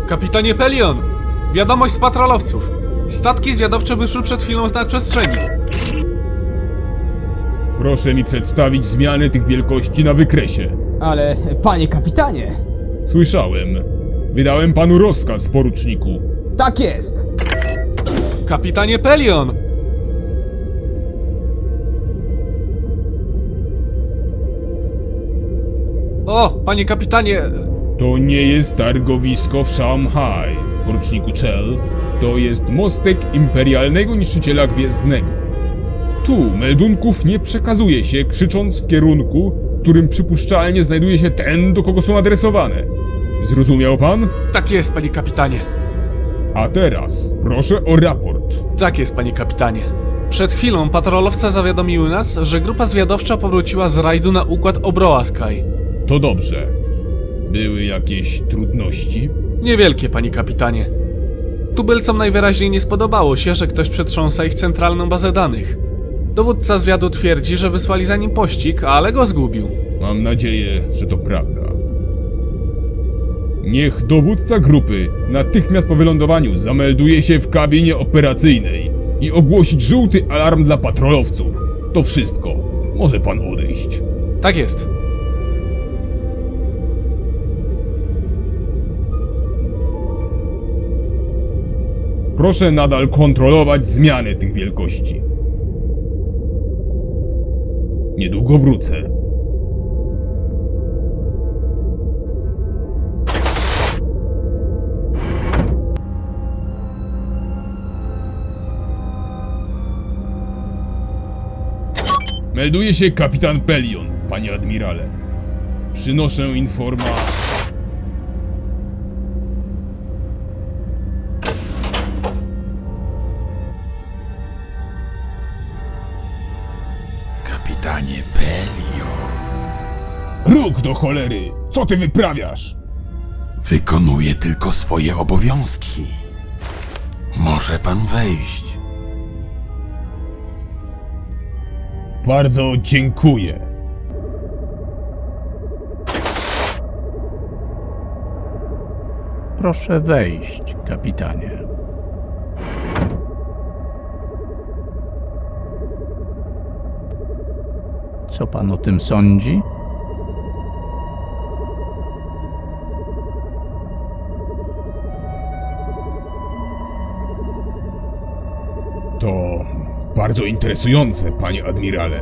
Kapitanie Pelion! Wiadomość z patrolowców. Statki zwiadowcze wyszły przed chwilą z nadprzestrzeni. Proszę mi przedstawić zmiany tych wielkości na wykresie. Ale, panie kapitanie! Słyszałem. Wydałem panu rozkaz, poruczniku. Tak jest! Kapitanie Pelion! O, panie kapitanie... To nie jest targowisko w Szanghaj, poruczniku Chell. To jest mostek imperialnego niszczyciela gwiezdnego. Tu meldunków nie przekazuje się, krzycząc w kierunku, w którym przypuszczalnie znajduje się ten, do kogo są adresowane. Zrozumiał pan? Tak jest, panie kapitanie. A teraz proszę o raport. Tak jest, panie kapitanie. Przed chwilą patrolowce zawiadomiły nas, że grupa zwiadowcza powróciła z rajdu na układ Obroa Sky. To dobrze. Były jakieś trudności? Niewielkie, panie kapitanie. Tubylcom najwyraźniej nie spodobało się, że ktoś przetrząsa ich centralną bazę danych. Dowódca zwiadu twierdzi, że wysłali za nim pościg, ale go zgubił. Mam nadzieję, że to prawda. Niech dowódca grupy natychmiast po wylądowaniu zamelduje się w kabinie operacyjnej i ogłosić żółty alarm dla patrolowców. To wszystko. Może pan odejść. Tak jest. Proszę nadal kontrolować zmiany tych wielkości. Niedługo wrócę. Melduje się kapitan Pelion, panie admirale. Przynoszę Kapitanie Pelion, Róg do cholery! Co ty wyprawiasz? wykonuje tylko swoje obowiązki. Może pan wejść. Bardzo dziękuję. Proszę wejść, kapitanie. Co pan o tym sądzi? To bardzo interesujące, panie admirale.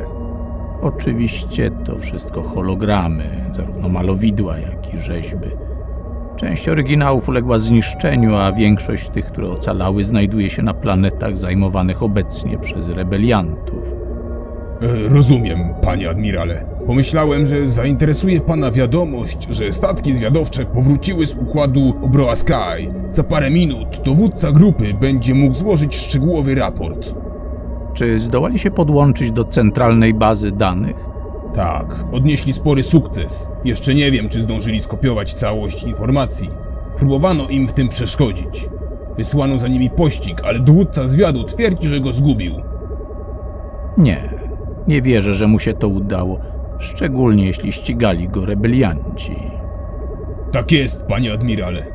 Oczywiście to wszystko hologramy, zarówno malowidła, jak i rzeźby. Część oryginałów uległa zniszczeniu, a większość tych, które ocalały, znajduje się na planetach zajmowanych obecnie przez rebeliantów. Rozumiem, panie admirale. Pomyślałem, że zainteresuje pana wiadomość, że statki zwiadowcze powróciły z układu Obroa Sky. Za parę minut dowódca grupy będzie mógł złożyć szczegółowy raport. Czy zdołali się podłączyć do centralnej bazy danych? Tak, odnieśli spory sukces. Jeszcze nie wiem, czy zdążyli skopiować całość informacji. Próbowano im w tym przeszkodzić. Wysłano za nimi pościg, ale dowódca zwiadu twierdzi, że go zgubił. Nie wierzę, że mu się to udało, szczególnie jeśli ścigali go rebelianci. Tak jest, panie admirale.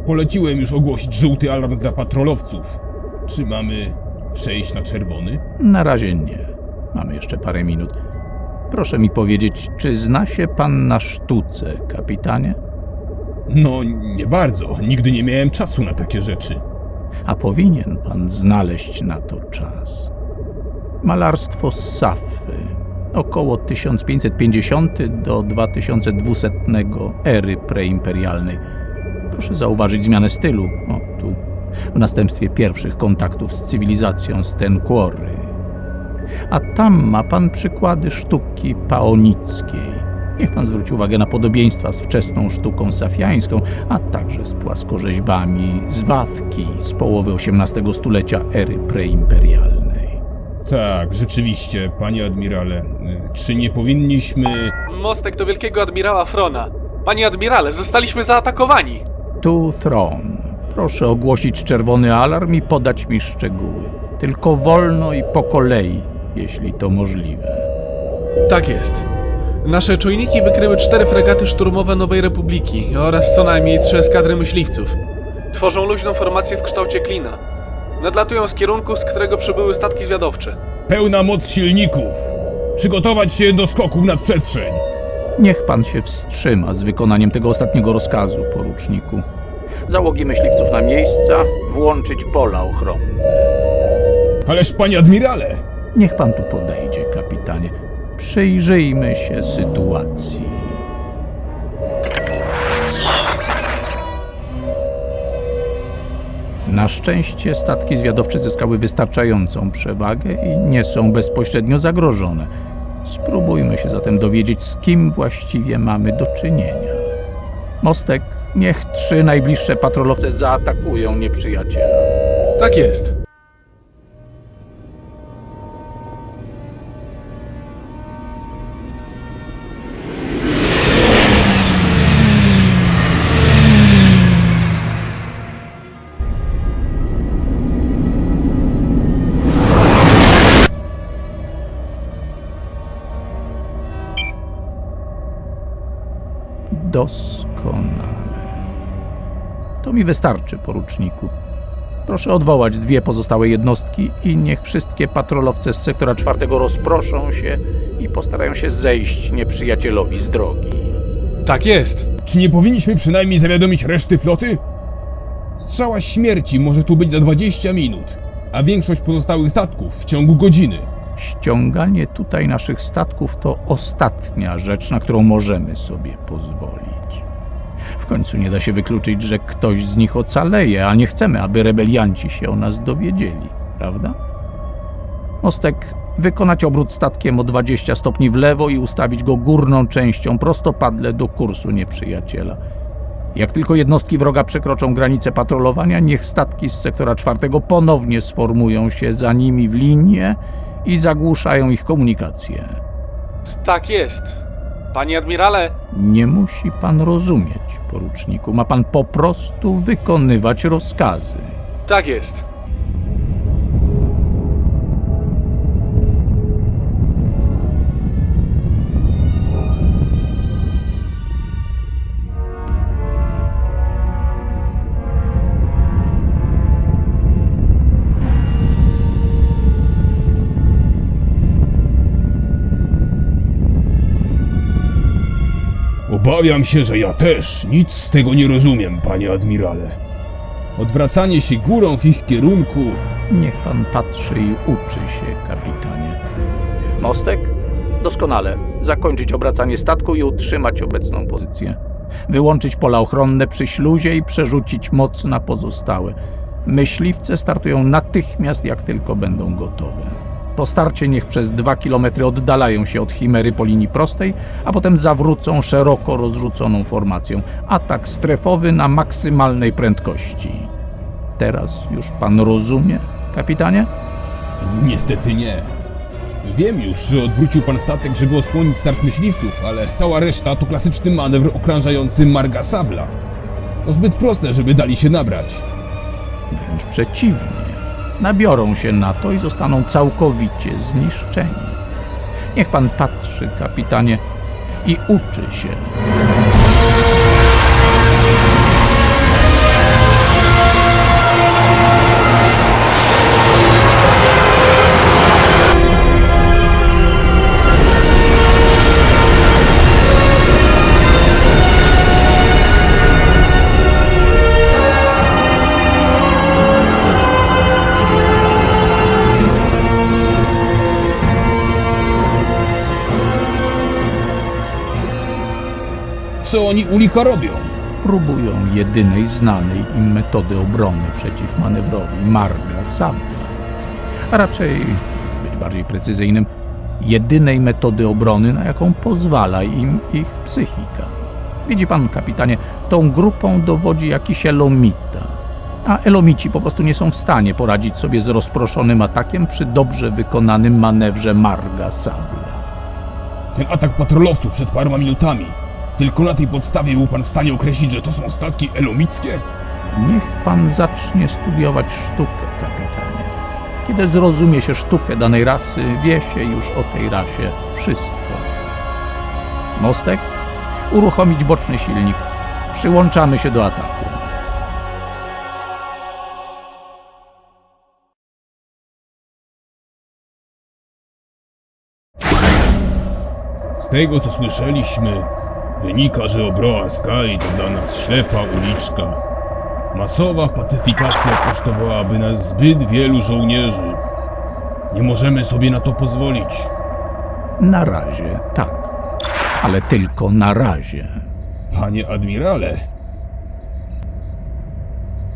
Poleciłem już ogłosić żółty alarm dla patrolowców. Czy mamy przejść na czerwony? Na razie nie. Mamy jeszcze parę minut. Proszę mi powiedzieć, czy zna się pan na sztuce, kapitanie? No, nie bardzo. Nigdy nie miałem czasu na takie rzeczy. A powinien pan znaleźć na to czas. Malarstwo z Saffy, około 1550 do 2200 ery preimperialnej. Proszę zauważyć zmianę stylu, o tu, w następstwie pierwszych kontaktów z cywilizacją z Tenquory. A tam ma pan przykłady sztuki paonickiej. Niech pan zwróci uwagę na podobieństwa z wczesną sztuką safiańską, a także z płaskorzeźbami z Wawki z połowy XVIII stulecia ery preimperialnej. Tak, rzeczywiście, panie admirale. Czy nie powinniśmy... Mostek do wielkiego admirała Frona. Panie admirale, zostaliśmy zaatakowani. Tu Throne. Proszę ogłosić czerwony alarm i podać mi szczegóły. Tylko wolno i po kolei, jeśli to możliwe. Tak jest. Nasze czujniki wykryły 4 fregaty szturmowe Nowej Republiki oraz co najmniej 3 eskadry myśliwców. Tworzą luźną formację w kształcie klina. Nadlatują z kierunku, z którego przybyły statki zwiadowcze. Pełna moc silników. Przygotować się do skoków nad przestrzeń. Niech pan się wstrzyma z wykonaniem tego ostatniego rozkazu, poruczniku. Załogi myśliwców na miejsca, włączyć pola ochronne. Ależ panie admirale! Niech pan tu podejdzie, kapitanie. Przyjrzyjmy się sytuacji. Na szczęście statki zwiadowcze zyskały wystarczającą przewagę i nie są bezpośrednio zagrożone. Spróbujmy się zatem dowiedzieć, z kim właściwie mamy do czynienia. Mostek, niech 3 najbliższe patrolowce zaatakują nieprzyjaciela. Tak jest. Doskonale. To mi wystarczy, poruczniku. Proszę odwołać 2 pozostałe jednostki i niech wszystkie patrolowce z sektora 4 rozproszą się i postarają się zejść nieprzyjacielowi z drogi. Tak jest. Czy nie powinniśmy przynajmniej zawiadomić reszty floty? Strzała śmierci może tu być za 20 minut, a większość pozostałych statków w ciągu godziny. Ściąganie tutaj naszych statków to ostatnia rzecz, na którą możemy sobie pozwolić. W końcu nie da się wykluczyć, że ktoś z nich ocaleje, a nie chcemy, aby rebelianci się o nas dowiedzieli, prawda? Mostek, wykonać obrót statkiem o 20 stopni w lewo i ustawić go górną częścią prostopadle do kursu nieprzyjaciela. Jak tylko jednostki wroga przekroczą granicę patrolowania, niech statki z sektora 4 ponownie sformują się za nimi w linię i zagłuszają ich komunikację. Tak jest. Panie admirale, Nie musi pan rozumieć, poruczniku. Ma pan po prostu wykonywać rozkazy. tak jest. Obawiam się, że ja też nic z tego nie rozumiem, panie admirale. Odwracanie się górą w ich kierunku... Niech pan patrzy i uczy się, kapitanie. Mostek? Doskonale. Zakończyć obracanie statku i utrzymać obecną pozycję. Wyłączyć pola ochronne przy śluzie i przerzucić moc na pozostałe. Myśliwce startują natychmiast, jak tylko będą gotowe. Po starcie niech przez 2 kilometry oddalają się od chimery po linii prostej, a potem zawrócą szeroko rozrzuconą formacją. Atak strefowy na maksymalnej prędkości. Teraz już pan rozumie, kapitanie? Niestety nie. Wiem już, że odwrócił pan statek, żeby osłonić start myśliwców, ale cała reszta to klasyczny manewr okrążający Marga Sabla. To zbyt proste, żeby dali się nabrać. Wręcz przeciwnie. Nabiorą się na to i zostaną całkowicie zniszczeni. Niech pan patrzy, kapitanie, i uczy się. Co oni u licha robią? Próbują jedynej znanej im metody obrony przeciwmanewrowej Marga Sabla. A raczej, być bardziej precyzyjnym, jedynej metody obrony, na jaką pozwala im ich psychika. Widzi pan, kapitanie, tą grupą dowodzi jakiś Elomita. A Elomici po prostu nie są w stanie poradzić sobie z rozproszonym atakiem przy dobrze wykonanym manewrze Marga Sabla. Ten atak patrolowców przed paroma minutami. Tylko na tej podstawie był pan w stanie określić, że to są statki elomickie? Niech pan zacznie studiować sztukę, kapitanie. Kiedy zrozumie się sztukę danej rasy, wie się już o tej rasie wszystko. Mostek? Uruchomić boczny silnik. Przyłączamy się do ataku. Z tego co słyszeliśmy, wynika, że Obroa Sky to dla nas ślepa uliczka. Masowa pacyfikacja kosztowałaby nas zbyt wielu żołnierzy. Nie możemy sobie na to pozwolić. Na razie tak. Ale tylko na razie. Panie admirale,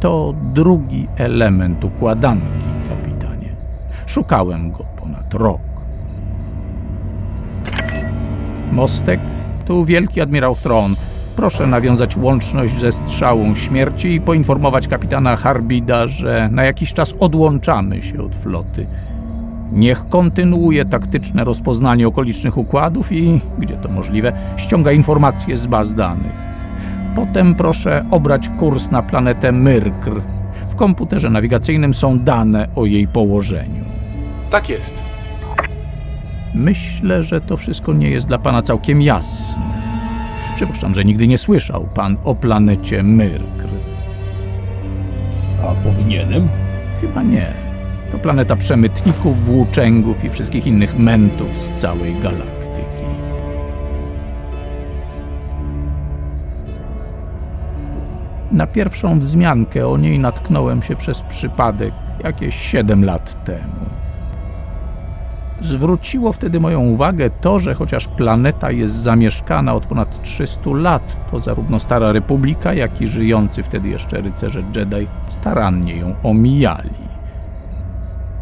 To drugi element układanki, kapitanie. Szukałem go ponad rok. Mostek, tu wielki admirał Thrawn. Proszę nawiązać łączność ze strzałą śmierci i poinformować kapitana Harbida, że na jakiś czas odłączamy się od floty. Niech kontynuuje taktyczne rozpoznanie okolicznych układów i, gdzie to możliwe, ściąga informacje z baz danych. Potem proszę obrać kurs na planetę Myrkr. W komputerze nawigacyjnym są dane o jej położeniu. Tak jest. Myślę, że to wszystko nie jest dla pana całkiem jasne. Przypuszczam, że nigdy nie słyszał pan o planecie Myrkr. a powinienem? Chyba nie. To planeta przemytników, włóczęgów i wszystkich innych mentów z całej galaktyki. Na pierwszą wzmiankę o niej natknąłem się przez przypadek jakieś 7 lat temu. Zwróciło wtedy moją uwagę to, że chociaż planeta jest zamieszkana od ponad 300 lat, to zarówno Stara Republika, jak i żyjący wtedy jeszcze rycerze Jedi starannie ją omijali.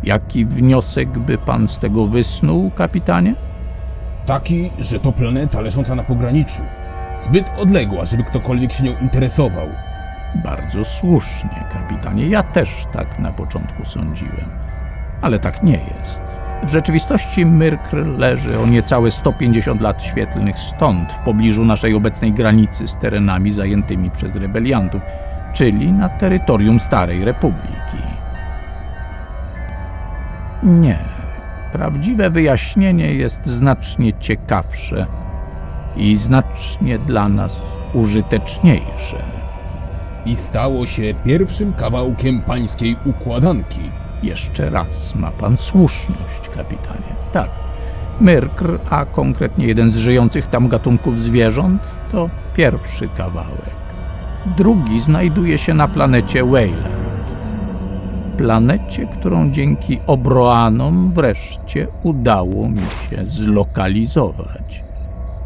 Jaki wniosek by pan z tego wysnuł, kapitanie? Taki, że to planeta leżąca na pograniczu. Zbyt odległa, żeby ktokolwiek się nią interesował. Bardzo słusznie, kapitanie. Ja też tak na początku sądziłem. Ale tak nie jest. W rzeczywistości Myrkr leży o niecałe 150 lat świetlnych stąd, w pobliżu naszej obecnej granicy z terenami zajętymi przez rebeliantów, czyli na terytorium Starej Republiki. Nie. Prawdziwe wyjaśnienie jest znacznie ciekawsze i znacznie dla nas użyteczniejsze. I stało się pierwszym kawałkiem pańskiej układanki. Jeszcze raz ma pan słuszność, kapitanie. Tak, Myrkr, a konkretnie jeden z żyjących tam gatunków zwierząt, to pierwszy kawałek. Drugi znajduje się na planecie Wayland. Planecie, którą dzięki Obroanom wreszcie udało mi się zlokalizować.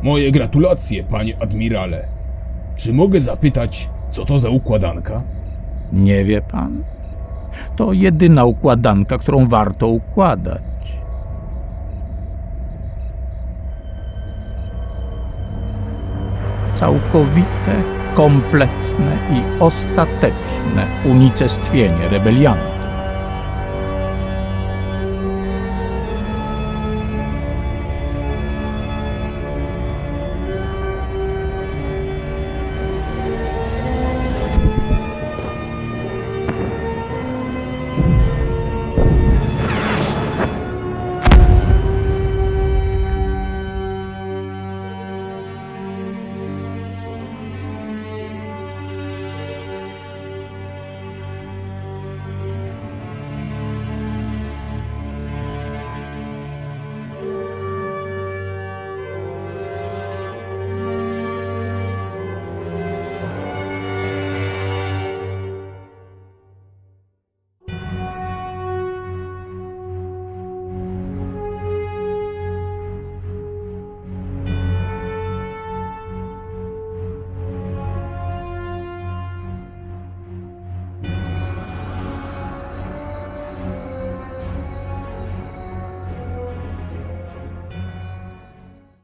Moje gratulacje, panie admirale. Czy mogę zapytać, co to za układanka? Nie wie pan? To jedyna układanka, którą warto układać. Całkowite, kompletne i ostateczne unicestwienie rebeliantów.